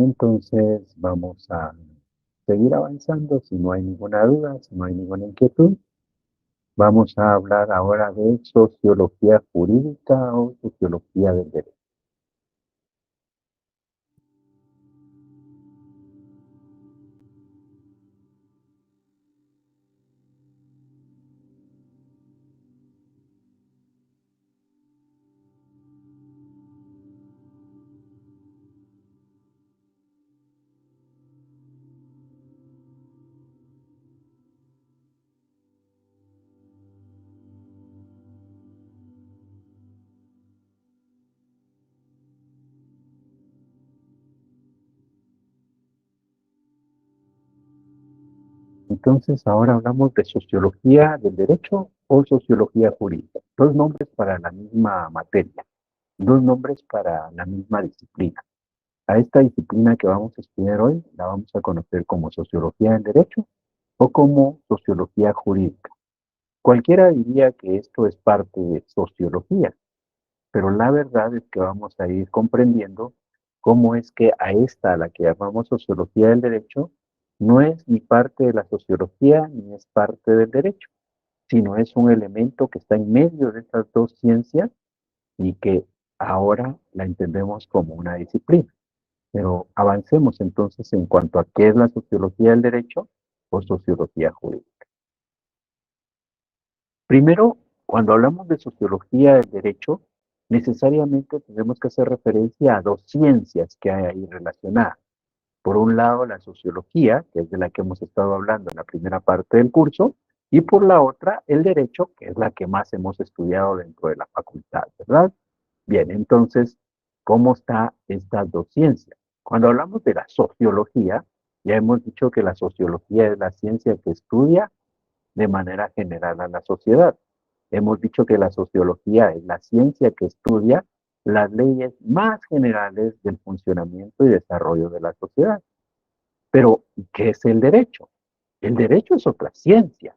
Entonces vamos a seguir avanzando. Si no hay ninguna duda, si no hay ninguna inquietud, vamos a hablar ahora de sociología jurídica o sociología del derecho. Entonces ahora hablamos de sociología del derecho o sociología jurídica. Dos nombres para la misma materia, dos nombres para la misma disciplina. A esta disciplina que vamos a estudiar hoy la vamos a conocer como sociología del derecho o como sociología jurídica. Cualquiera diría que esto es parte de sociología, pero la verdad es que vamos a ir comprendiendo cómo es que a esta, a la que llamamos sociología del derecho, no es ni parte de la sociología ni es parte del derecho, sino es un elemento que está en medio de estas dos ciencias y que ahora la entendemos como una disciplina. Pero avancemos entonces en cuanto a qué es la sociología del derecho o sociología jurídica. Primero, cuando hablamos de sociología del derecho, necesariamente tenemos que hacer referencia a dos ciencias que hay ahí relacionadas. Por un lado, la sociología, que es de la que hemos estado hablando en la primera parte del curso, y por la otra, el derecho, que es la que más hemos estudiado dentro de la facultad, ¿verdad? Bien, entonces, ¿cómo está estas dos ciencias? Cuando hablamos de la sociología, ya hemos dicho que la sociología es la ciencia que estudia de manera general a la sociedad. Hemos dicho que la sociología es la ciencia que estudia las leyes más generales del funcionamiento y desarrollo de la sociedad. Pero, ¿qué es el derecho? El derecho es otra ciencia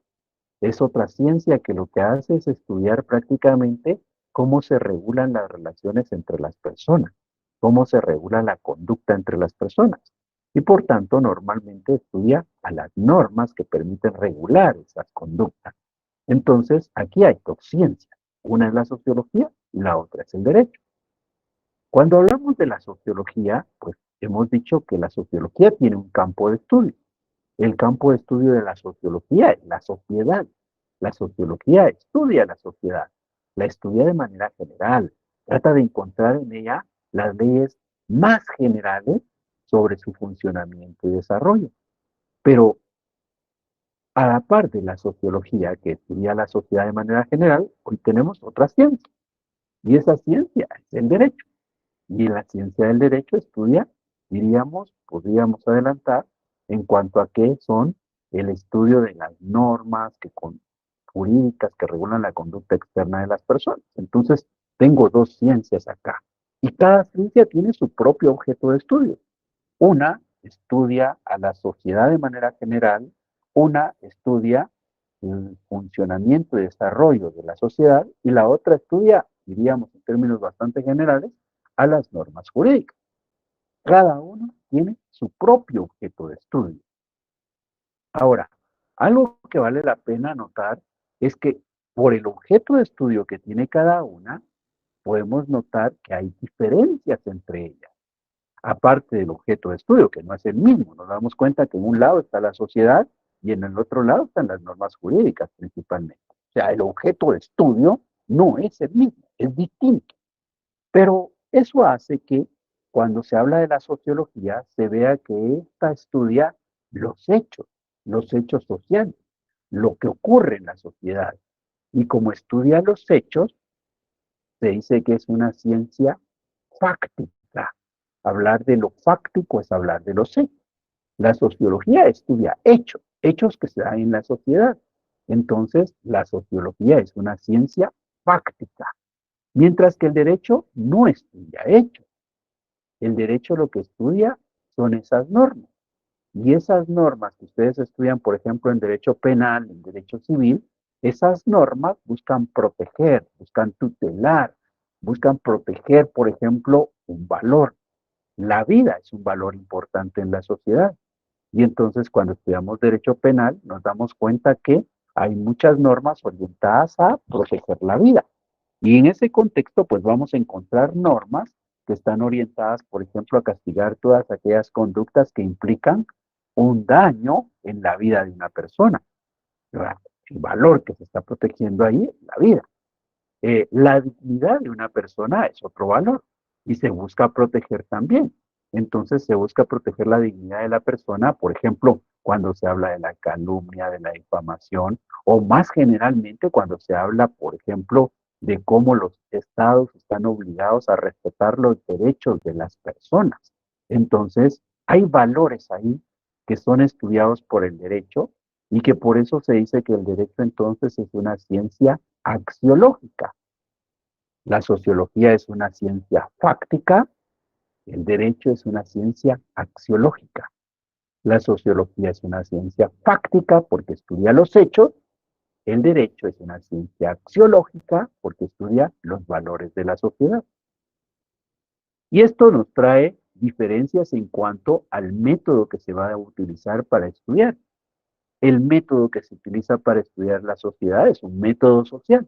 que lo que hace es estudiar prácticamente cómo se regulan las relaciones entre las personas, cómo se regula la conducta entre las personas. Y por tanto, normalmente estudia a las normas que permiten regular esas conductas. Entonces, aquí hay dos ciencias. Una es la sociología y la otra es el derecho. Cuando hablamos de la sociología, pues hemos dicho que la sociología tiene un campo de estudio. El campo de estudio de la sociología es la sociedad. La sociología estudia la sociedad, la estudia de manera general, trata de encontrar en ella las leyes más generales sobre su funcionamiento y desarrollo. Pero a la par de la sociología que estudia la sociedad de manera general, hoy tenemos otra ciencia, y esa ciencia es el derecho. Y la ciencia del derecho estudia, diríamos, podríamos adelantar, en cuanto a qué son el estudio de las normas jurídicas que regulan la conducta externa de las personas. Entonces, tengo dos ciencias acá. Y cada ciencia tiene su propio objeto de estudio. Una estudia a la sociedad de manera general, una estudia el funcionamiento y desarrollo de la sociedad y la otra estudia, diríamos en términos bastante generales, a las normas jurídicas. Cada uno tiene su propio objeto de estudio. Ahora, algo que vale la pena notar es que por el objeto de estudio que tiene cada una, podemos notar que hay diferencias entre ellas. Aparte del objeto de estudio, que no es el mismo, nos damos cuenta que en un lado está la sociedad y en el otro lado están las normas jurídicas principalmente. O sea, el objeto de estudio no es el mismo, es distinto. Pero eso hace que cuando se habla de la sociología se vea que ésta estudia los hechos sociales, lo que ocurre en la sociedad. Y como estudia los hechos, se dice que es una ciencia fáctica. Hablar de lo fáctico es hablar de los hechos. La sociología estudia hechos, hechos que se dan en la sociedad. Entonces, la sociología es una ciencia fáctica, mientras que el derecho no estudia hechos. El derecho lo que estudia son esas normas. Y esas normas que ustedes estudian, por ejemplo, en derecho penal, en derecho civil, esas normas buscan proteger, buscan tutelar, buscan proteger, por ejemplo, un valor. La vida es un valor importante en la sociedad. Y entonces cuando estudiamos derecho penal nos damos cuenta que hay muchas normas orientadas a proteger la vida. Y en ese contexto pues vamos a encontrar normas que están orientadas, por ejemplo, a castigar todas aquellas conductas que implican un daño en la vida de una persona. El valor que se está protegiendo ahí es la vida. La dignidad de una persona es otro valor y se busca proteger también. Entonces se busca proteger la dignidad de la persona, por ejemplo, cuando se habla de la calumnia, de la difamación, o más generalmente cuando se habla, por ejemplo, de cómo los estados están obligados a respetar los derechos de las personas. Entonces, hay valores ahí que son estudiados por el derecho y que por eso se dice que el derecho entonces es una ciencia axiológica. La sociología es una ciencia fáctica, el derecho es una ciencia axiológica. La sociología es una ciencia fáctica porque estudia los hechos, el derecho es una ciencia axiológica porque estudia los valores de la sociedad. Y esto nos trae diferencias en cuanto al método que se va a utilizar para estudiar. El método que se utiliza para estudiar la sociedad es un método social.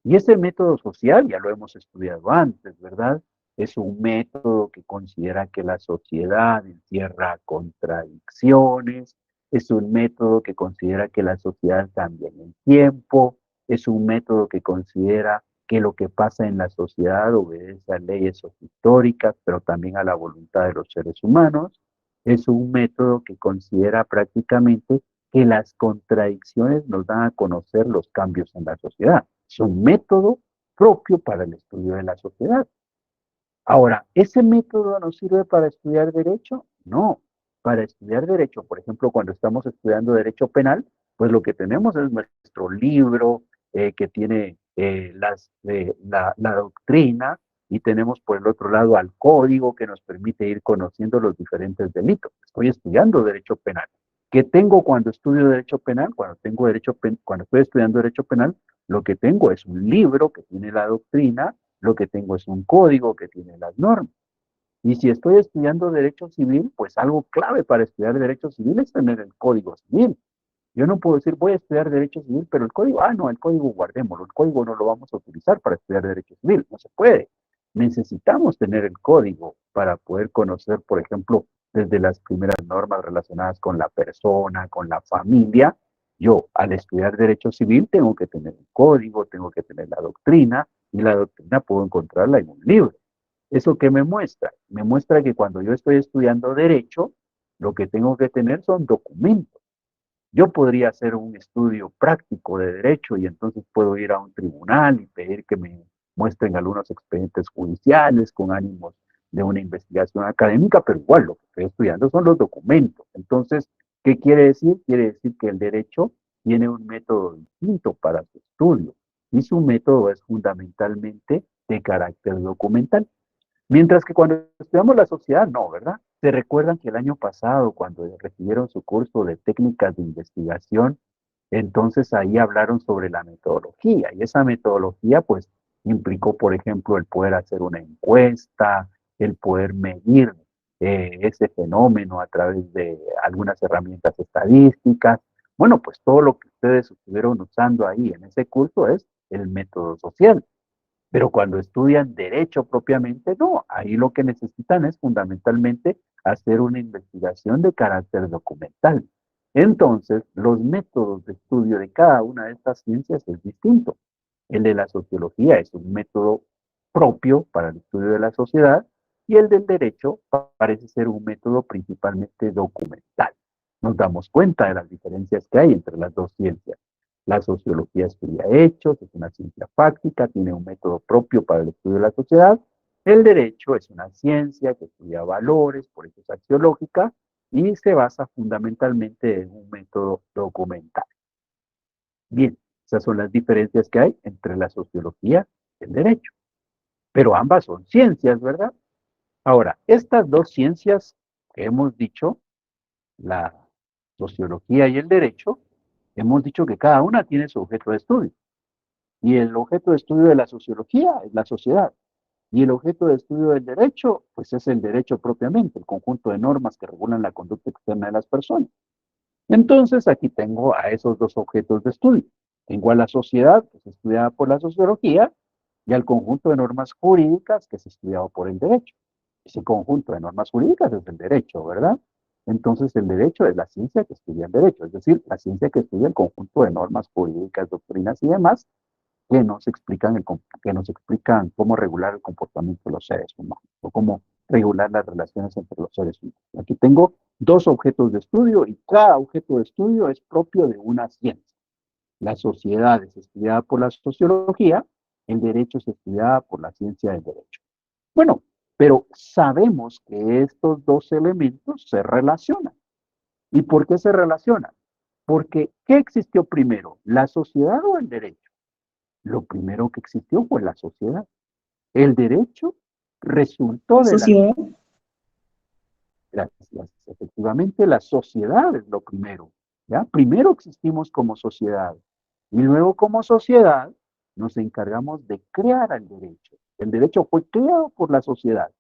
Y ese método social, ya lo hemos estudiado antes, ¿verdad? Es un método que considera que la sociedad encierra contradicciones, es un método que considera que la sociedad cambia en el tiempo, es un método que considera que lo que pasa en la sociedad obedece a leyes históricas, pero también a la voluntad de los seres humanos. Es un método que considera prácticamente que las contradicciones nos dan a conocer los cambios en la sociedad. Es un método propio para el estudio de la sociedad. Ahora, ¿ese método nos sirve para estudiar derecho? No. Para estudiar derecho, por ejemplo, cuando estamos estudiando derecho penal, pues lo que tenemos es nuestro libro que tiene la doctrina y tenemos por el otro lado al código que nos permite ir conociendo los diferentes delitos. Estoy estudiando derecho penal. ¿Qué tengo cuando estudio derecho penal? Cuando estoy estudiando derecho penal, lo que tengo es un libro que tiene la doctrina, lo que tengo es un código que tiene las normas. Y si estoy estudiando derecho civil, pues algo clave para estudiar derecho civil es tener el código civil. Yo no puedo decir, voy a estudiar derecho civil, pero el código, no, el código guardémoslo, el código no lo vamos a utilizar para estudiar derecho civil, no se puede. Necesitamos tener el código para poder conocer, por ejemplo, desde las primeras normas relacionadas con la persona, con la familia. Yo, al estudiar derecho civil, tengo que tener el código, tengo que tener la doctrina, y la doctrina puedo encontrarla en un libro. ¿Eso qué me muestra? Me muestra que cuando yo estoy estudiando derecho, lo que tengo que tener son documentos. Yo podría hacer un estudio práctico de derecho y entonces puedo ir a un tribunal y pedir que me muestren algunos expedientes judiciales con ánimos de una investigación académica, pero igual lo que estoy estudiando son los documentos. Entonces, ¿qué quiere decir? Quiere decir que el derecho tiene un método distinto para su estudio y su método es fundamentalmente de carácter documental. Mientras que cuando estudiamos la sociedad, no, ¿verdad? Se recuerdan que el año pasado, cuando recibieron su curso de técnicas de investigación, entonces ahí hablaron sobre la metodología y esa metodología pues implicó, por ejemplo, el poder hacer una encuesta, el poder medir ese fenómeno a través de algunas herramientas estadísticas. Bueno, pues todo lo que ustedes estuvieron usando ahí en ese curso es el método social. Pero cuando estudian derecho propiamente, no, ahí lo que necesitan es fundamentalmente hacer una investigación de carácter documental. Entonces, los métodos de estudio de cada una de estas ciencias es distinto. El de la sociología es un método propio para el estudio de la sociedad y el del derecho parece ser un método principalmente documental. Nos damos cuenta de las diferencias que hay entre las dos ciencias. La sociología estudia hechos, es una ciencia fáctica, tiene un método propio para el estudio de la sociedad. El derecho es una ciencia que estudia valores, por eso es axiológica, y se basa fundamentalmente en un método documental. Bien, esas son las diferencias que hay entre la sociología y el derecho. Pero ambas son ciencias, ¿verdad? Ahora, estas dos ciencias que hemos dicho, la sociología y el derecho, hemos dicho que cada una tiene su objeto de estudio. Y el objeto de estudio de la sociología es la sociedad. Y el objeto de estudio del derecho, pues es el derecho propiamente, el conjunto de normas que regulan la conducta externa de las personas. Entonces, aquí tengo a esos dos objetos de estudio. Tengo a la sociedad, que es estudiada por la sociología, y al conjunto de normas jurídicas, que es estudiado por el derecho. Ese conjunto de normas jurídicas es el derecho, ¿verdad? Entonces, el derecho es la ciencia que estudia el derecho, es decir, la ciencia que estudia el conjunto de normas jurídicas, doctrinas y demás, que nos explican cómo regular el comportamiento de los seres humanos o cómo regular las relaciones entre los seres humanos. Aquí tengo dos objetos de estudio y cada objeto de estudio es propio de una ciencia. La sociedad es estudiada por la sociología, el derecho es estudiada por la ciencia del derecho. Bueno, pero sabemos que estos dos elementos se relacionan. ¿Y por qué se relacionan? Porque, ¿qué existió primero? ¿La sociedad o el derecho? Lo primero que existió fue la sociedad. El derecho resultó La de sociedad. efectivamente, la sociedad es lo primero. ¿Ya? Primero existimos como sociedad y luego como sociedad nos encargamos de crear el derecho. El derecho fue creado por la sociedad.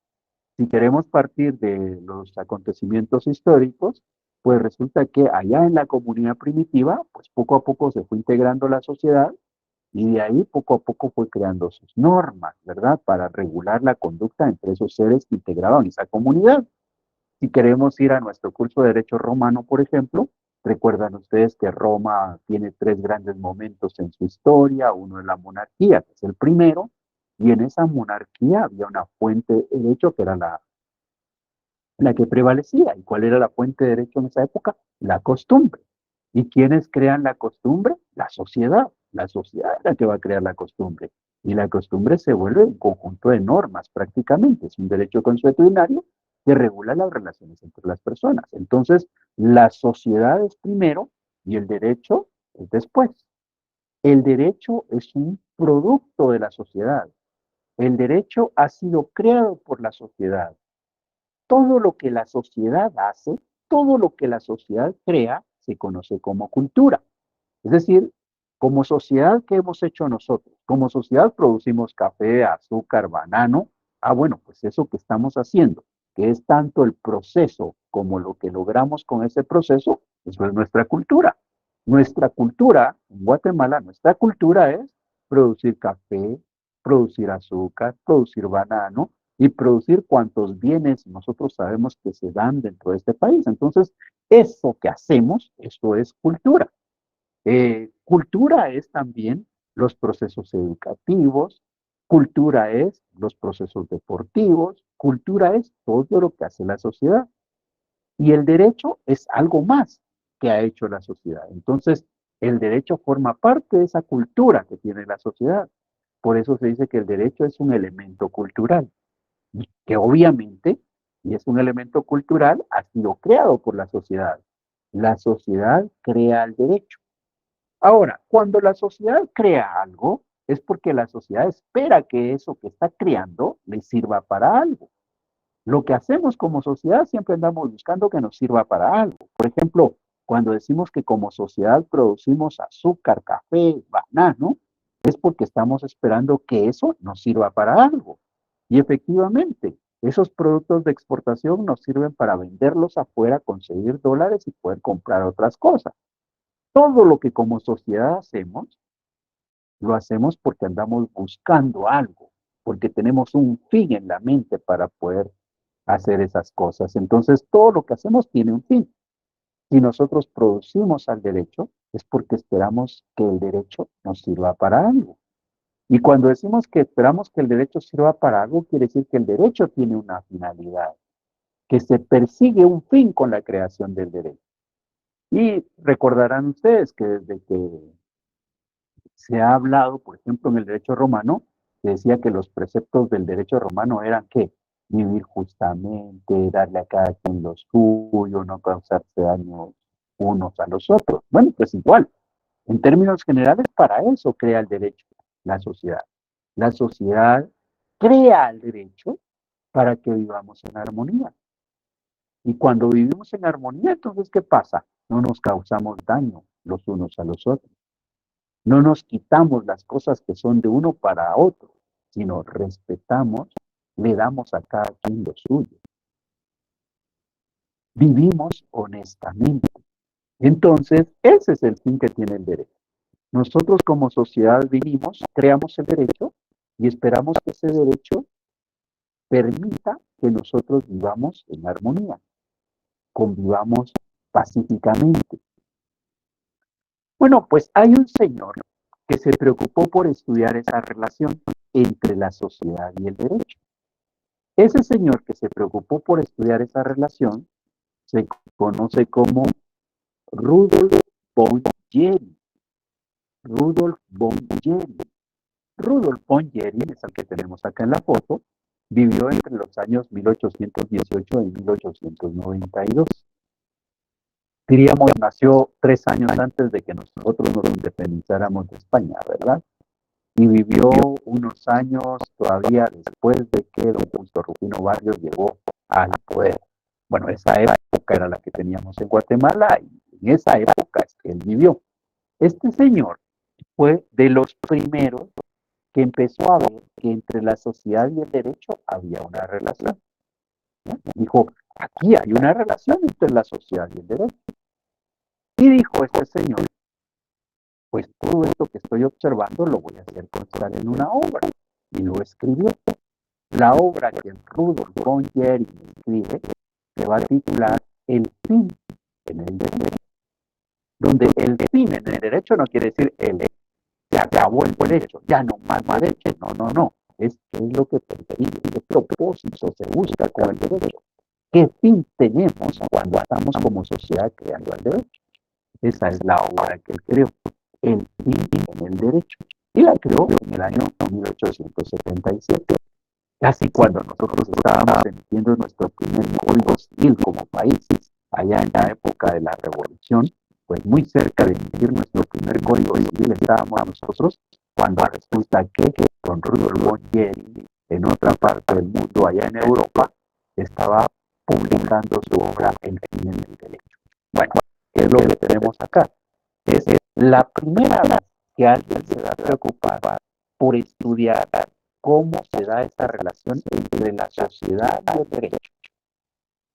Si queremos partir de los acontecimientos históricos, pues resulta que allá en la comunidad primitiva, pues poco a poco se fue integrando la sociedad y de ahí poco a poco fue creando sus normas, ¿verdad? Para regular la conducta entre esos seres que integraban esa comunidad. Si queremos ir a nuestro curso de Derecho Romano, por ejemplo, recuerdan ustedes que Roma tiene tres grandes momentos en su historia. Uno es la monarquía, que es el primero, y en esa monarquía había una fuente de derecho que era la que prevalecía. ¿Y cuál era la fuente de derecho en esa época? La costumbre. ¿Y quiénes crean la costumbre? La sociedad. La sociedad es la que va a crear la costumbre. Y la costumbre se vuelve un conjunto de normas prácticamente. Es un derecho consuetudinario que regula las relaciones entre las personas. Entonces, la sociedad es primero y el derecho es después. El derecho es un producto de la sociedad. El derecho ha sido creado por la sociedad. Todo lo que la sociedad hace, todo lo que la sociedad crea, se conoce como cultura. Es decir, como sociedad, ¿qué hemos hecho nosotros? Como sociedad producimos café, azúcar, banano. Ah, bueno, pues eso que estamos haciendo, que es tanto el proceso como lo que logramos con ese proceso, eso es nuestra cultura. Nuestra cultura, en Guatemala, nuestra cultura es producir café, producir azúcar, producir banano y producir cuantos bienes nosotros sabemos que se dan dentro de este país. Entonces, eso que hacemos, eso es cultura. Cultura es también los procesos educativos, cultura es los procesos deportivos, cultura es todo lo que hace la sociedad. Y el derecho es algo más que ha hecho la sociedad. Entonces, el derecho forma parte de esa cultura que tiene la sociedad. Por eso se dice que el derecho es un elemento cultural, y que obviamente, y es un elemento cultural, ha sido creado por la sociedad. La sociedad crea el derecho. Ahora, cuando la sociedad crea algo, es porque la sociedad espera que eso que está creando le sirva para algo. Lo que hacemos como sociedad siempre andamos buscando que nos sirva para algo. Por ejemplo, cuando decimos que como sociedad producimos azúcar, café, banano, es porque estamos esperando que eso nos sirva para algo. Y efectivamente, esos productos de exportación nos sirven para venderlos afuera, conseguir dólares y poder comprar otras cosas. Todo lo que como sociedad hacemos, lo hacemos porque andamos buscando algo, porque tenemos un fin en la mente para poder hacer esas cosas. Entonces, todo lo que hacemos tiene un fin. Si nosotros producimos al derecho, es porque esperamos que el derecho nos sirva para algo. Y cuando decimos que esperamos que el derecho sirva para algo, quiere decir que el derecho tiene una finalidad, que se persigue un fin con la creación del derecho. Y recordarán ustedes que desde que se ha hablado, por ejemplo, en el derecho romano, se decía que los preceptos del derecho romano eran que vivir justamente, darle a cada quien lo suyo, no causarse daño unos a los otros. Bueno, pues igual, en términos generales, para eso crea el derecho la sociedad. La sociedad crea el derecho para que vivamos en armonía. Y cuando vivimos en armonía, entonces, ¿qué pasa? No nos causamos daño los unos a los otros. No nos quitamos las cosas que son de uno para otro, sino respetamos, le damos a cada quien lo suyo. Vivimos honestamente. Entonces, ese es el fin que tiene el derecho. Nosotros como sociedad vivimos, creamos el derecho y esperamos que ese derecho permita que nosotros vivamos en armonía, convivamos pacíficamente. Bueno, pues hay un señor que se preocupó por estudiar esa relación entre la sociedad y el derecho. Ese señor que se preocupó por estudiar esa relación se conoce como Rudolf von Jhering. Rudolf von Jhering. Rudolf von Jhering es el que tenemos acá en la foto. Vivió entre los años 1818 y 1892. Diríamos, nació 3 años antes de que nosotros nos independizáramos de España, ¿verdad? Y vivió unos años todavía después de que don Augusto Rufino Barrios llegó al poder. Bueno, esa época era la que teníamos en Guatemala y en esa época es que él vivió. Este señor fue de los primeros que empezó a ver que entre la sociedad y el derecho había una relación. Dijo, aquí hay una relación entre la sociedad y el derecho. Y dijo este señor, pues todo esto que estoy observando lo voy a hacer constar en una obra. Y lo escribió. La obra que Rudolf von Jhering escribe se va a titular El fin en el derecho. Donde el fin en el derecho no quiere decir se acabó el derecho, ya no más derecho. No. Es qué es lo que persigue, qué propósito se busca con el derecho. ¿Qué fin tenemos cuando estamos como sociedad creando el derecho? Esa es la obra que él creó, El fin en el derecho. Y la creó en el año 1877. Casi cuando nosotros estábamos emitiendo nuestro primer código civil como país, allá en la época de la revolución, pues muy cerca de emitir nuestro primer código civil estábamos nosotros, cuando resulta que con Rudolf von Jhering, en otra parte del mundo, allá en Europa, estaba publicando su obra El fin en el derecho. Bueno, ¿qué es lo que tenemos acá? Es la primera vez que alguien se va a preocupar por estudiar cómo se da esta relación entre la sociedad y el derecho.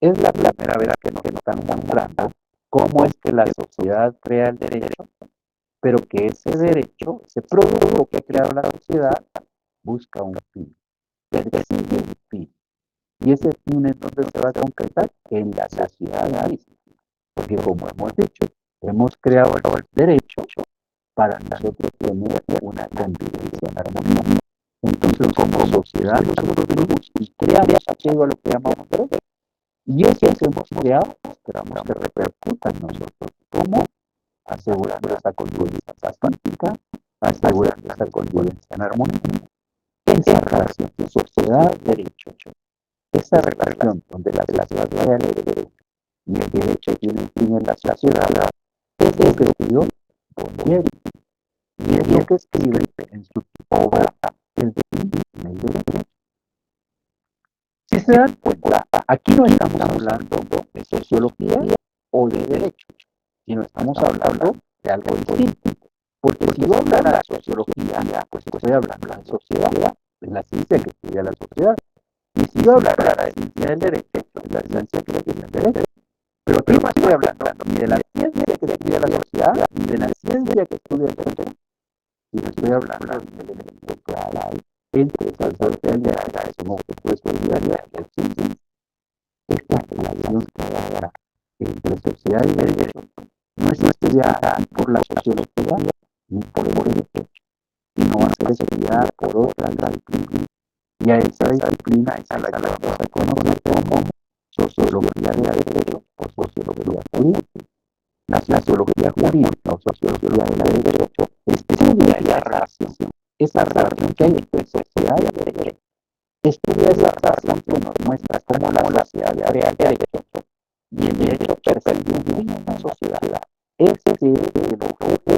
Es la primera vez que nos están mostrando cómo es que la sociedad crea el derecho, pero que ese derecho, ese producto que ha creado la sociedad, busca un fin, persigue un fin. Y ese fin es donde se va a concretar en la sociedad misma. Porque como hemos dicho, hemos creado el derecho para nosotros tener una convivencia en armonía. Entonces, como sociedad, nosotros venimos y creamos aquello a lo que llamamos derecho. Y eso que hemos creado, esperamos que repercuta en nosotros. ¿Cómo? Asegurando esa convivencia pacífica, asegurando esa convivencia en armonía. Esa relación de sociedad-derecho, esa relación donde la sociedad real es el derecho y el derecho tiene un fin en la sociedad, es lo que escribió von Jhering. Y es lo que escribe en su obra El fin en el derecho. Si se dan cuenta, aquí no estamos hablando de sociología o de derecho, sino estamos hablando de algo distinto. Porque si yo hablara de sociología, pues estoy hablando de la sociedad, de la ciencia que estudia la sociedad. Y si yo hablara de ciencia del derecho, es la ciencia que estudia el derecho. Pero aquí no estoy hablando ni de la ciencia que estudia la sociedad, ni de la ciencia que estudia el derecho. Y no estoy hablando del elemento que hay entre esas dos realidades como que puede estudiar el ciencia. Esta relación que hay entre sociedad y derecho no es estudiada ni por la sociología ni por el derecho, sino va a ser estudiada por otra disciplina. Y a esa disciplina es a la que vamos a conocer como sociología de derecho o sociología jurídica. La sociología jurídica o sociología del derecho estudia la relación, esa relación que hay entre sociedad y derecho. Estudia esa relación que nos muestra cómo la sociedad crea el derecho y el derecho persigue un fin en la sociedad. Ese es el objeto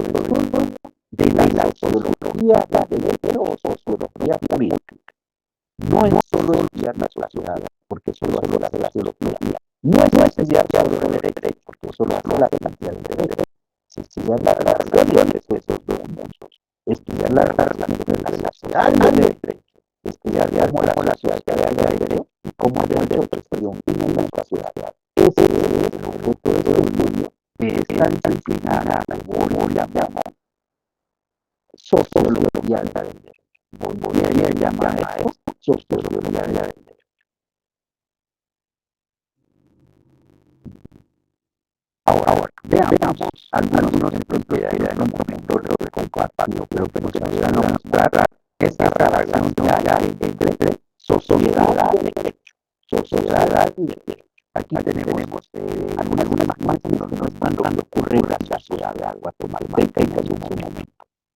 de la sociología del derecho o sociología jurídica. No es solo estudiar la sociedad, porque solo hace la sociología. No es estudiar solo el derecho, porque solo hace la ciencia del derecho. Es estudiar la relación entre esos dos mundos. Estudiar la relación entre la sociedad y el derecho. la sociedad de derecho y cómo el derecho persigue un fin en la sociedad. Ese es el objeto de estudio de esta disciplina a la que voy a llamar sociología del derecho. Voy a llamar a esto sociología del derecho. Ahora, veamos algunos ejemplos que en un momento lo compartido, pero que nos ayudan a mostrar esta relación que hay entre sociedad y derecho. Sociedad y derecho. Aquí tenemos algunas imágenes donde nos están dando ocurrir la sociedad guatemalteca en su momento.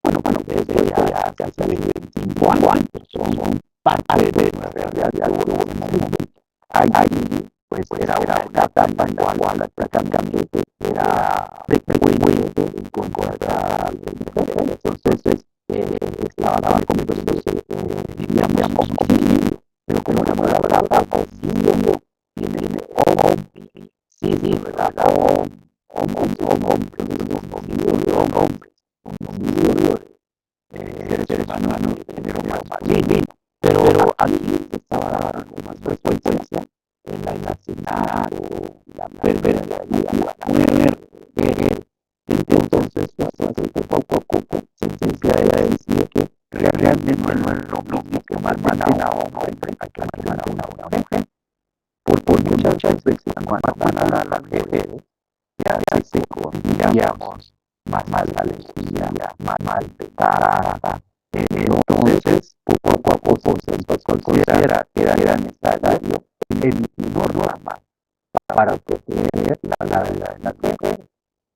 Bueno, desde ya hace 25 años, son parte de nuestra realidad en ese momento. Ahí pues era una etapa en la cual prácticamente era frecuente encontrar mujeres. Entonces, estaba conmigo, diríamos homicidio, pero como la palabra homicidio viene homicidio, ¿verdad? Homicidio de seres humanos de género masculino. Pero aquí estaba dando más frecuencia en la asesinato, la perversidad, la muerte. Entonces, poco a poco se empieza a decir que realmente no es lo mismo que matan a un hombre a que matan a una mujer. Por muchas veces cuando matan a las mujeres, ya se digamos, más alegría, más petada. Entonces, poco a poco se considera que era necesario emitir normas para proteger la vida de las mujeres.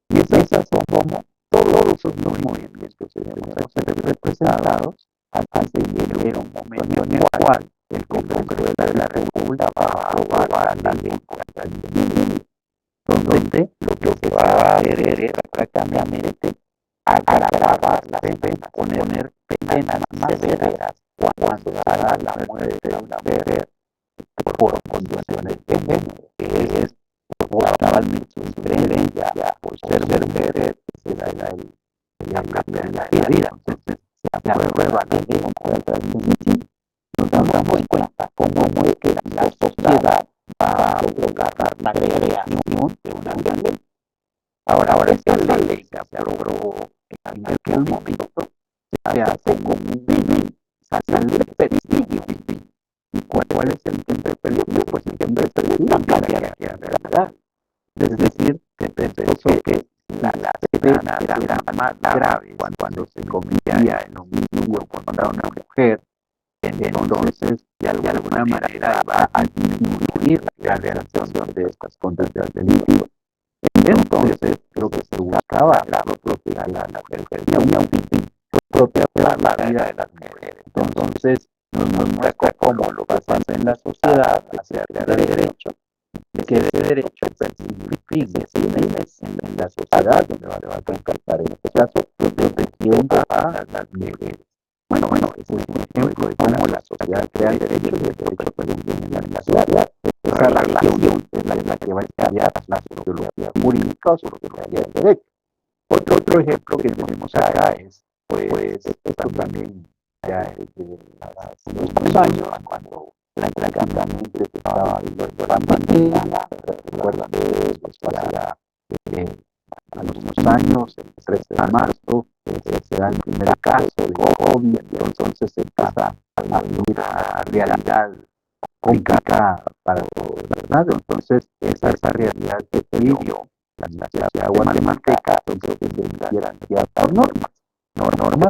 Y esas son como todos esos movimientos que tenemos representados hasta llegar a un momento en el cual el Congreso de la República va a aprobar la ley contra el feminismo, donde lo que va a hacer es prácticamente agravar las penas, poner penas más severas cuando se da la muerte de una mujer por condiciones de género, que es por cabalmente su creencia, por ser mujer, se da la vida. Entonces, se aprueba la ley contra el feminismo. Nos damos cuenta cómo es que la sociedad va a lograr la creación de una ley. Ahora esta ley se aprobó en aquel momento, se hace como un bien, se hace el pericidio. ¿Y cuál es el tiempo de pericidio? Pues el tiempo de pericidio cambia la realidad. Es decir, que pensó que la pena era más grave cuando se cometía el homicidio contra una mujer. Entonces, de alguna manera va a disminuir la realización de estas conductas delictivas. Entonces, lo que se buscaba era proteger a la mujer, proteger la vida de las mujeres. Entonces, nos muestra cómo lo que pasa en la sociedad acerca del derecho, que ese derecho persigue fines en la sociedad, donde va a encargar en este caso protegiendo a las mujeres. Bueno, es un ejemplo de cómo la sociedad crea el derecho y el derecho persigue en la sociedad. Esa relación es la que va a estudiar la sociología jurídica o sociología del derecho. Otro ejemplo que tenemos acá es, pues, esto también ya es de hace unos años, cuando prácticamente se estaba viendo la pandemia, recuerdan de eso, ya a los unos años, el 13 de marzo, se da el primer caso de COVID, entonces se pasa a vivir una realidad complicada para todos, ¿verdad? Entonces, esa realidad que se vivió la sociedad guatemalteca, entonces se hicieran ciertas normas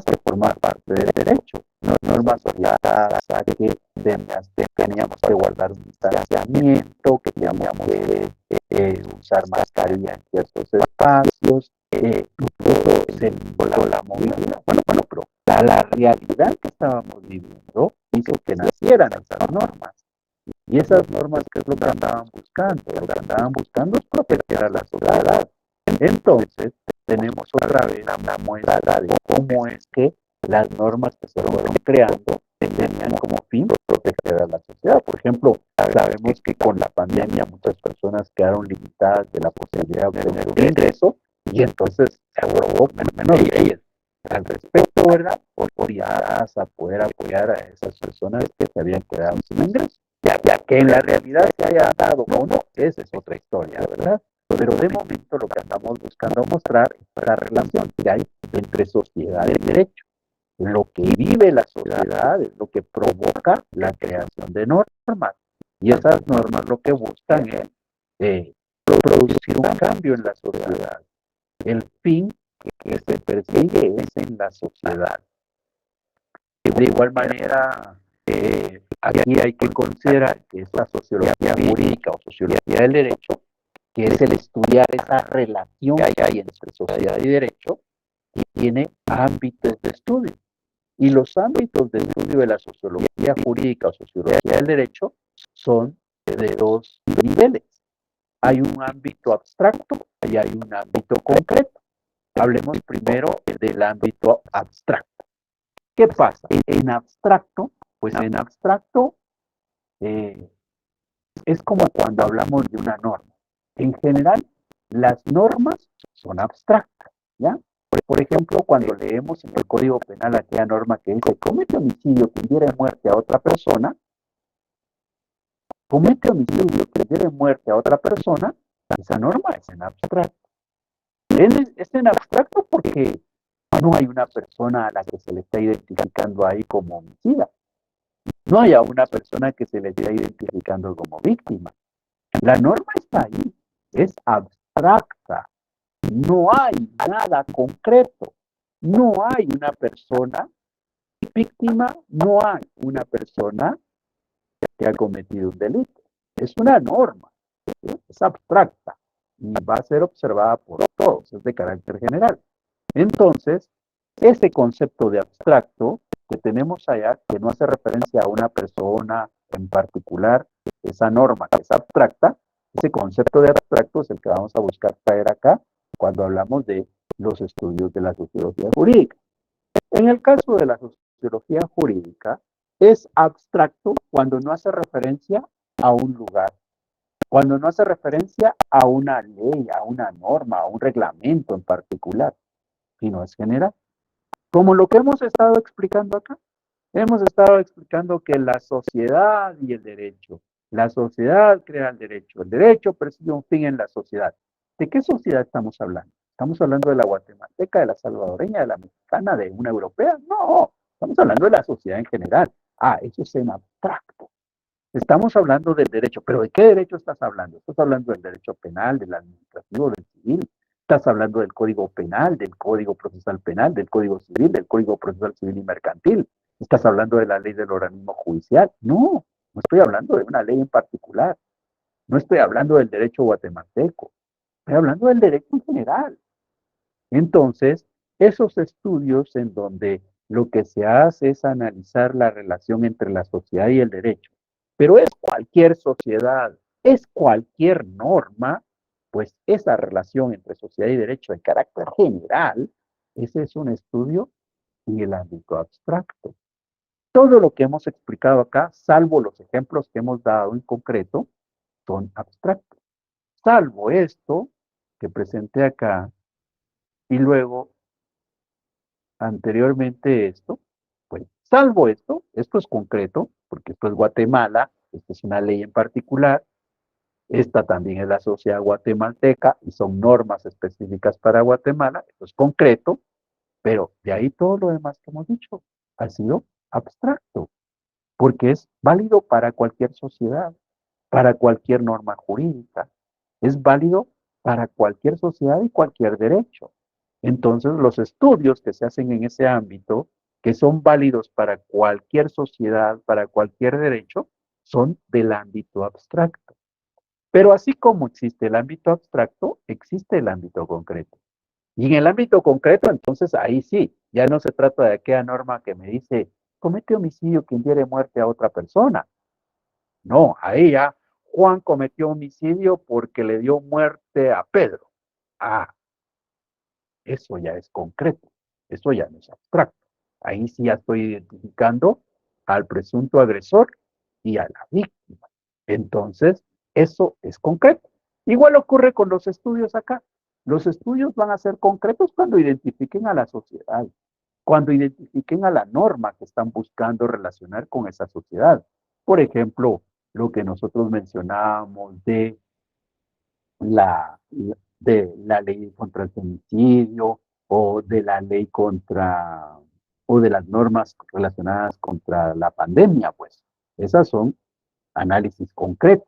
que forman parte del derecho, normas orientadas a que teníamos que guardar un distanciamiento, que teníamos que usar mascarilla en ciertos espacios, incluso se limitó la movilidad. Bueno, pero la realidad que estábamos viviendo hizo que nacieran esas normas. Y esas normas, ¿qué es lo que andaban buscando? Lo que andaban buscando es proteger a la sociedad. Entonces, tenemos otra vez una muestra de cómo es que las normas que se fueron creando tenían como fin proteger a la sociedad. Por ejemplo, sabemos que con la pandemia muchas personas quedaron limitadas de la posibilidad de obtener un ingreso y entonces se aprobó menos leyes al respecto, ¿verdad? orientadas a poder apoyar a esas personas que se habían quedado sin ingresos. Ya que en la realidad se haya dado o no, esa es otra historia, ¿verdad? Pero de momento lo que andamos buscando mostrar es la relación que hay entre sociedad y derecho. Lo que vive la sociedad es lo que provoca la creación de normas. Y esas normas lo que buscan es producir un cambio en la sociedad. El fin que se persigue es en la sociedad. De igual manera, aquí hay que considerar que esta sociología jurídica o sociología del derecho, que es el estudiar esa relación que hay entre sociedad y derecho, tiene ámbitos de estudio. Y los ámbitos de estudio de la sociología jurídica o sociología del derecho son de dos niveles. Hay un ámbito abstracto y hay un ámbito concreto. Hablemos primero del ámbito abstracto. ¿Qué pasa? En abstracto, pues en abstracto es como cuando hablamos de una norma. En general, las normas son abstractas, ¿ya? Por ejemplo, cuando leemos en el Código Penal aquella norma que dice comete homicidio que diere muerte a otra persona, comete homicidio que diere muerte a otra persona, esa norma es en abstracto. Es en abstracto porque no hay una persona a la que se le está identificando ahí como homicida. No hay a una persona que se le está identificando como víctima. La norma está ahí, es abstracta. No hay nada concreto. No hay una persona víctima, no hay una persona que ha cometido un delito. Es una norma, ¿sí? Es abstracta y va a ser observada por todos, es de carácter general. Entonces, ese concepto de abstracto que tenemos allá, que no hace referencia a una persona en particular, esa norma que es abstracta, ese concepto de abstracto es el que vamos a buscar traer acá cuando hablamos de los estudios de la sociología jurídica. En el caso de la sociología jurídica, es abstracto cuando no hace referencia a un lugar, cuando no hace referencia a una ley, a una norma, a un reglamento en particular, sino es general. Como lo que hemos estado explicando acá. Hemos estado explicando que la sociedad y el derecho, la sociedad crea el derecho persigue un fin en la sociedad. ¿De qué sociedad estamos hablando? ¿Estamos hablando de la guatemalteca, de la salvadoreña, de la mexicana, de una europea? No, estamos hablando de la sociedad en general. Ah, eso es en abstracto. Estamos hablando del derecho, pero ¿de qué derecho estás hablando? Estás hablando del derecho penal, del administrativo, del civil. Estás hablando del Código Penal, del Código Procesal Penal, del Código Civil, del Código Procesal Civil y Mercantil. Estás hablando de la ley del organismo judicial. No, no estoy hablando de una ley en particular. No estoy hablando del derecho guatemalteco. Estoy hablando del derecho en general. Entonces, esos estudios en donde lo que se hace es analizar la relación entre la sociedad y el derecho, pero es cualquier sociedad, es cualquier norma, pues esa relación entre sociedad y derecho de carácter general, ese es un estudio en el ámbito abstracto. Todo lo que hemos explicado acá, salvo los ejemplos que hemos dado en concreto, son abstractos. Salvo esto que presenté acá, y luego anteriormente esto, pues salvo esto es concreto, porque esto es Guatemala, esto es una ley en particular, esta también es la sociedad guatemalteca y son normas específicas para Guatemala, esto es concreto, pero de ahí todo lo demás que hemos dicho ha sido abstracto, porque es válido para cualquier sociedad, para cualquier norma jurídica, es válido para cualquier sociedad y cualquier derecho. Entonces, los estudios que se hacen en ese ámbito, que son válidos para cualquier sociedad, para cualquier derecho, son del ámbito abstracto. Pero así como existe el ámbito abstracto, existe el ámbito concreto. Y en el ámbito concreto, entonces ahí sí, ya no se trata de aquella norma que me dice, comete homicidio quien diere muerte a otra persona. No, a ella, Juan cometió homicidio porque le dio muerte a Pedro. Ah, eso ya es concreto, eso ya no es abstracto. Ahí sí ya estoy identificando al presunto agresor y a la víctima. Entonces, eso es concreto. Igual ocurre con los estudios acá. Los estudios van a ser concretos cuando identifiquen a la sociedad. cuando identifiquen a la norma que están buscando relacionar con esa sociedad. Por ejemplo, lo que nosotros mencionábamos la, de la ley contra el femicidio o de la ley contra, o de las normas relacionadas contra la pandemia, pues. Esas son análisis concretos.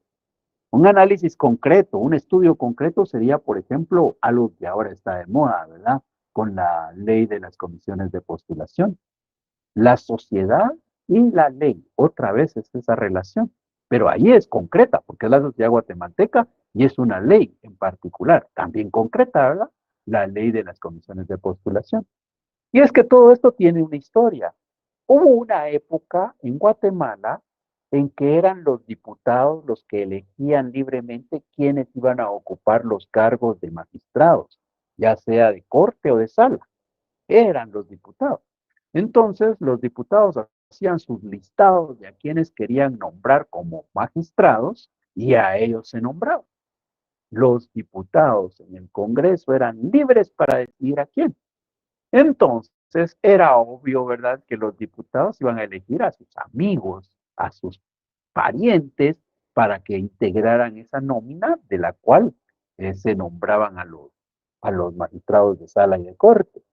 Un análisis concreto, un estudio concreto sería, por ejemplo, algo que ahora está de moda, ¿verdad? Con la ley de las comisiones de postulación. La sociedad y la ley, otra vez es esa relación, pero ahí es concreta, porque es la sociedad guatemalteca y es una ley en particular, también concreta, ¿verdad? La ley de las comisiones de postulación. Y es que todo esto tiene una historia. Hubo una época en Guatemala en que eran los diputados los que elegían libremente quiénes iban a ocupar los cargos de magistrados, ya sea de corte o de sala. Eran los diputados. Entonces, los diputados hacían sus listados de a quienes querían nombrar como magistrados y a ellos se nombraban. Los diputados en el Congreso eran libres para decidir a quién. Entonces, era obvio, ¿verdad?, que los diputados iban a elegir a sus amigos, a sus parientes, para que integraran esa nómina de la cual se nombraban a los magistrados de sala y de corte.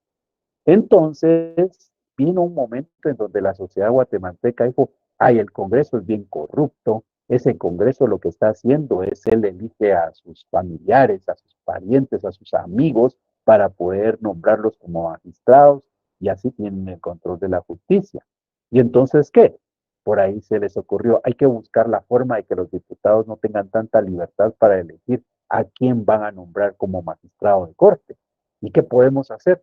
Entonces, vino un momento en donde la sociedad guatemalteca dijo, ay, el Congreso es bien corrupto, ese Congreso lo que está haciendo es él elige a sus familiares, a sus parientes, a sus amigos, para poder nombrarlos como magistrados y así tienen el control de la justicia. ¿Y entonces qué? Por ahí se les ocurrió, hay que buscar la forma de que los diputados no tengan tanta libertad para elegir a quién van a nombrar como magistrado de corte. ¿Y qué podemos hacer?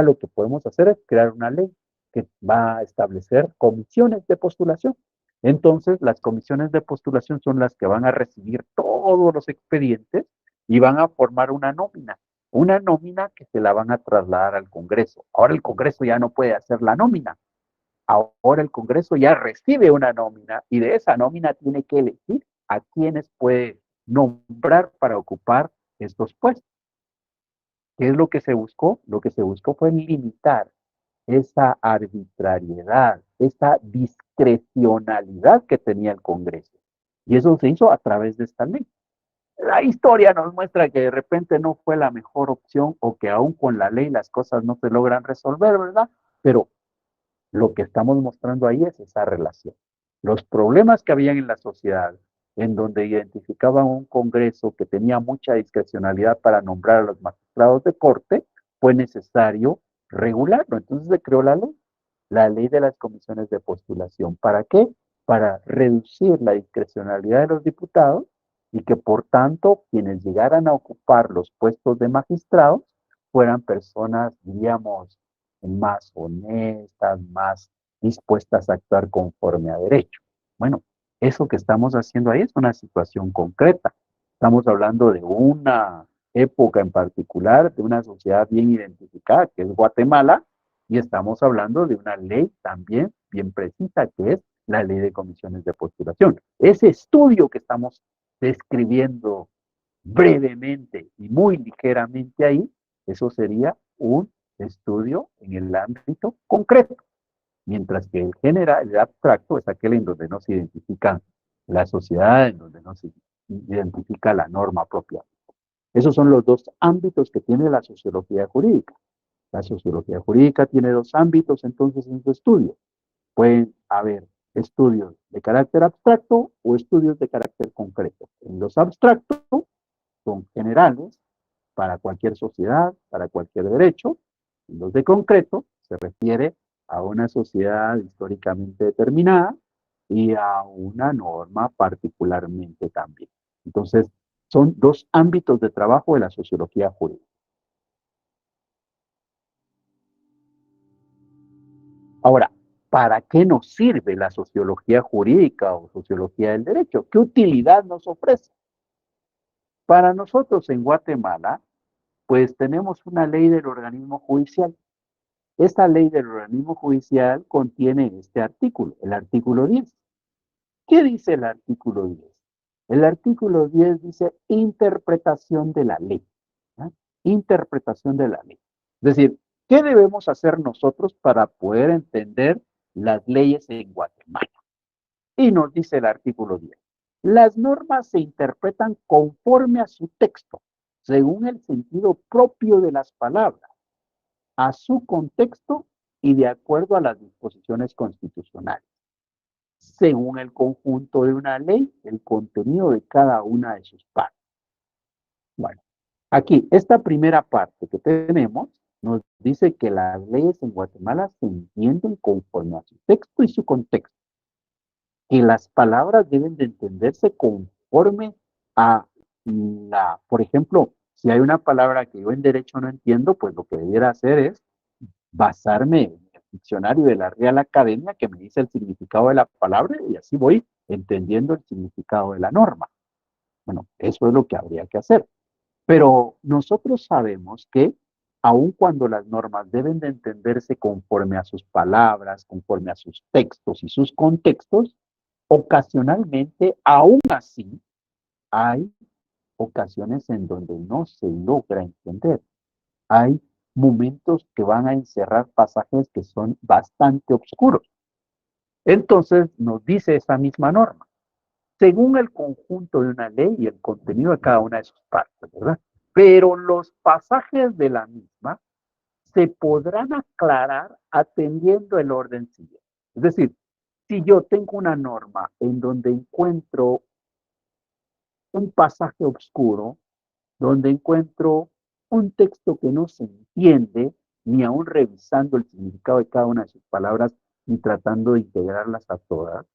Lo que podemos hacer es crear una ley que va a establecer comisiones de postulación. Entonces, las comisiones de postulación son las que van a recibir todos los expedientes y van a formar una nómina que se la van a trasladar al Congreso. Ahora el Congreso ya no puede hacer la nómina, ahora el Congreso ya recibe una nómina y de esa nómina tiene que elegir a quienes puede nombrar para ocupar estos puestos. ¿Qué es lo que se buscó? Lo que se buscó fue limitar esa arbitrariedad, esa discrecionalidad que tenía el Congreso. Y eso se hizo a través de esta ley. La historia nos muestra que de repente no fue la mejor opción o que aún con la ley las cosas no se logran resolver, ¿verdad? Pero lo que estamos mostrando ahí es esa relación. Los problemas que habían en la sociedad, en donde identificaban un Congreso que tenía mucha discrecionalidad para nombrar a los magistrados de corte, fue necesario regularlo. Entonces se creó la ley de las comisiones de postulación. ¿Para qué? Para reducir la discrecionalidad de los diputados y que por tanto quienes llegaran a ocupar los puestos de magistrados fueran personas, diríamos, más honestas, más dispuestas a actuar conforme a derecho. Bueno, eso que estamos haciendo ahí es una situación concreta. Estamos hablando de una época en particular, de una sociedad bien identificada, que es Guatemala, y estamos hablando de una ley también bien precisa, que es la ley de comisiones de postulación. Ese estudio que estamos describiendo brevemente y muy ligeramente ahí, eso sería un estudio en el ámbito concreto, mientras que el general, el abstracto, es aquel en donde no se identifica la sociedad, en donde no se identifica la norma propia. Esos son los dos ámbitos que tiene la sociología jurídica. La sociología jurídica tiene dos ámbitos entonces en su estudio. Pueden haber estudios de carácter abstracto o estudios de carácter concreto. En los abstractos son generales para cualquier sociedad, para cualquier derecho. En los de concreto se refiere a una sociedad históricamente determinada y a una norma particularmente también. Entonces, son dos ámbitos de trabajo de la sociología jurídica. Ahora, ¿para qué nos sirve la sociología jurídica o sociología del derecho? ¿Qué utilidad nos ofrece? Para nosotros en Guatemala, pues tenemos una ley del organismo judicial. Esta ley del organismo judicial contiene este artículo, el artículo 10. ¿Qué dice el artículo 10? El artículo 10 dice interpretación de la ley. ¿eh? Interpretación de la ley. Es decir, ¿qué debemos hacer nosotros para poder entender las leyes en Guatemala? Y nos dice el artículo 10. Las normas se interpretan conforme a su texto, según el sentido propio de las palabras, a su contexto y de acuerdo a las disposiciones constitucionales. Según el conjunto de una ley, el contenido de cada una de sus partes. Bueno, aquí, esta primera parte que tenemos nos dice que las leyes en Guatemala se entienden conforme a su texto y su contexto. Que las palabras deben de entenderse conforme a por ejemplo, si hay una palabra que yo en derecho no entiendo, pues lo que debiera hacer es basarme en el diccionario de la Real Academia que me dice el significado de la palabra y así voy entendiendo el significado de la norma. Bueno, eso es lo que habría que hacer. Pero nosotros sabemos que aun cuando las normas deben de entenderse conforme a sus palabras, conforme a sus textos y sus contextos, ocasionalmente, aún así, hay ocasiones en donde no se logra entender. Hay momentos que van a encerrar pasajes que son bastante oscuros. Entonces, nos dice esa misma norma, según el conjunto de una ley y el contenido de cada una de sus partes, ¿verdad? Pero los pasajes de la misma se podrán aclarar atendiendo el orden siguiente. Es decir, si yo tengo una norma en donde encuentro un pasaje oscuro, donde encuentro un texto que no se entiende, ni aún revisando el significado de cada una de sus palabras, ni tratando de integrarlas a todas,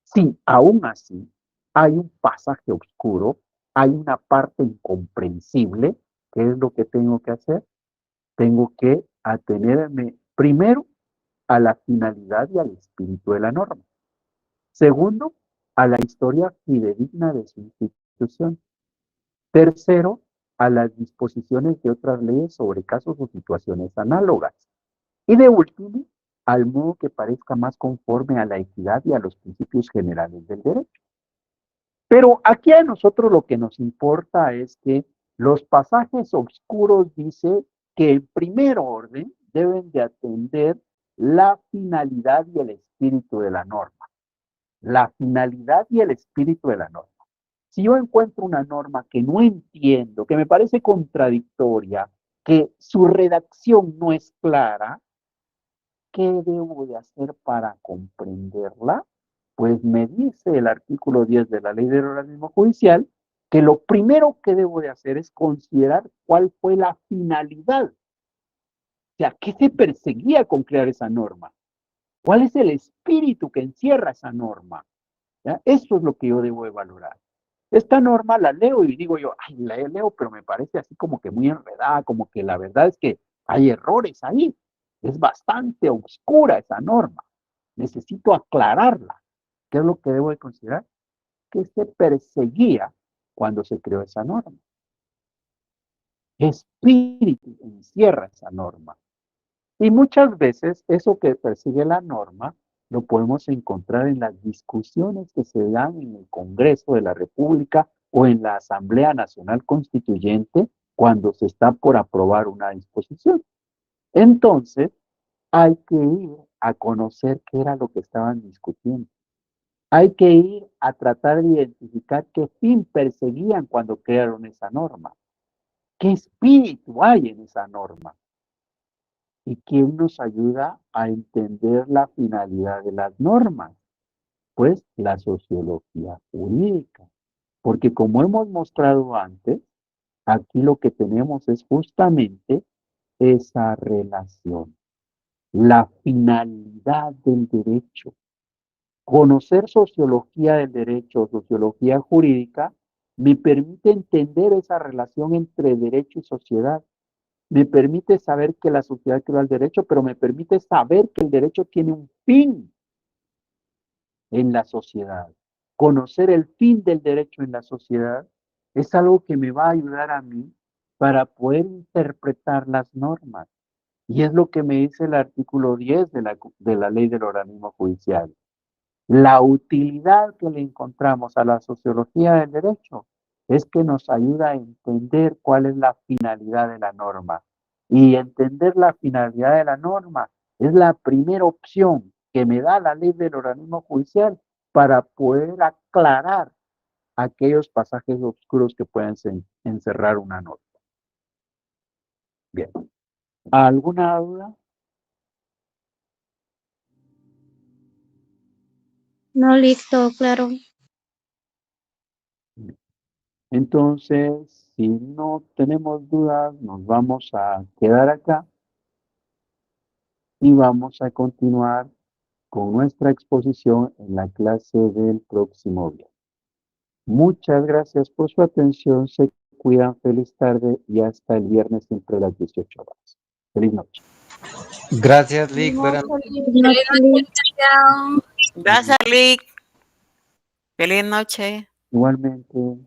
si aún así hay un pasaje oscuro, hay una parte incomprensible, ¿qué es lo que tengo que hacer? Tengo que atenerme primero a la finalidad y al espíritu de la norma. Segundo, a la historia fidedigna de su institución. Tercero, a las disposiciones de otras leyes sobre casos o situaciones análogas. Y de último, al modo que parezca más conforme a la equidad y a los principios generales del derecho. Pero aquí a nosotros lo que nos importa es que los pasajes oscuros dice que en primer orden deben de atender la finalidad y el espíritu de la norma. La finalidad y el espíritu de la norma. Si yo encuentro una norma que no entiendo, que me parece contradictoria, que su redacción no es clara, ¿qué debo de hacer para comprenderla? Pues me dice el artículo 10 de la Ley del Organismo Judicial que lo primero que debo de hacer es considerar cuál fue la finalidad. O sea, ¿qué se perseguía con crear esa norma? ¿Cuál es el espíritu que encierra esa norma? ¿Ya? Eso es lo que yo debo de valorar. Esta norma la leo y digo yo, ay, la leo, pero me parece así como que muy enredada, como que la verdad es que hay errores ahí. Es bastante oscura esa norma. Necesito aclararla. ¿Qué es lo que debo de considerar? ¿Qué se perseguía cuando se creó esa norma? ¿Qué espíritu encierra esa norma? Y muchas veces eso que persigue la norma lo podemos encontrar en las discusiones que se dan en el Congreso de la República o en la Asamblea Nacional Constituyente cuando se está por aprobar una disposición. Entonces, hay que ir a conocer qué era lo que estaban discutiendo. Hay que ir a tratar de identificar qué fin perseguían cuando crearon esa norma. ¿Qué espíritu hay en esa norma? ¿Y quién nos ayuda a entender la finalidad de las normas? Pues la sociología jurídica. Porque como hemos mostrado antes, aquí lo que tenemos es justamente esa relación, la finalidad del derecho. Conocer sociología del derecho, sociología jurídica, me permite entender esa relación entre derecho y sociedad. Me permite saber que la sociedad creó el derecho, pero me permite saber que el derecho tiene un fin en la sociedad. Conocer el fin del derecho en la sociedad es algo que me va a ayudar a mí para poder interpretar las normas. Y es lo que me dice el artículo 10 de la ley del organismo judicial. La utilidad que le encontramos a la sociología del derecho es que nos ayuda a entender cuál es la finalidad de la norma. Y entender la finalidad de la norma es la primera opción que me da la ley del organismo judicial para poder aclarar aquellos pasajes oscuros que pueden encerrar una norma. Bien. ¿Alguna duda? No, listo, claro. Entonces, si no tenemos dudas, nos vamos a quedar acá y vamos a continuar con nuestra exposición en la clase del próximo día. Muchas gracias por su atención, se cuidan, feliz tarde y hasta el viernes entre las 18 horas. Feliz noche. Gracias, Lick. Buenas Gracias, Lick. Feliz noche. Igualmente.